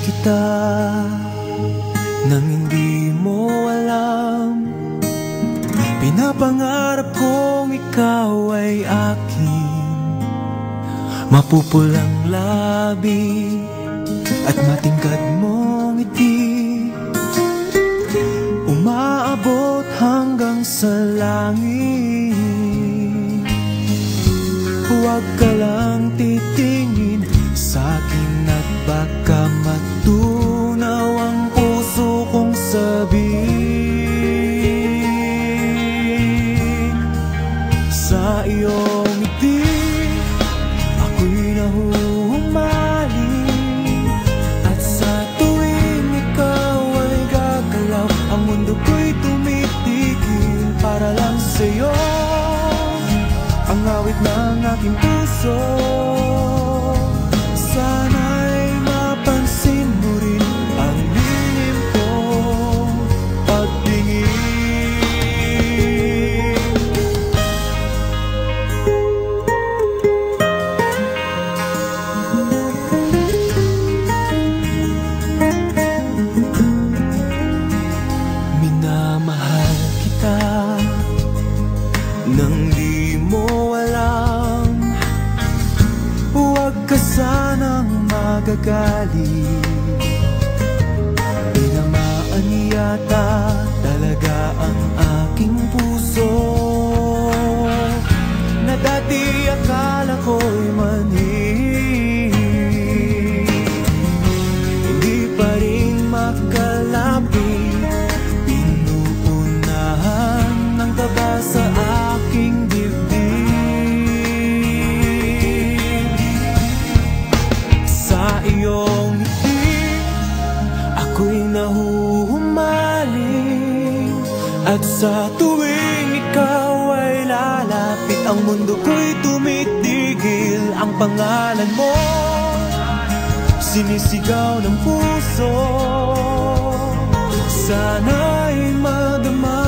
kita nang hindi mo alam. Pinapangarap kong ikaw ay akin, mapupulang labi at matingkad mong ngiti, umaabot hanggang sa langit. Huwag ka lang titingin sa'kin at baka matunaw ang puso kong sabihin. Sa iyong ngiti ako'y nahuhumaling, at sa tuwing ikaw ay gagalaw, ang mundo ko'y tumitigil para lang sa'yo. Ang awit ng aking puso, sana'y mapansin mo rin ang lihim kong pagtingin. Minamahal kita nang di mo alam. Huwag ka sanang magagalit, tinamaan yata talaga ang aking puso, na dati akala ko'y mani. Hindi pa rin makalapit, pinuunahan ng kaba sa aking dibdib. Sa iyong ngiti ako'y nahuhumaling, at sa tuwing ikaw ay lalapit, ang mundo ko'y tumitigil. Ang pangalan mo sinisigaw ng puso, sana'y madama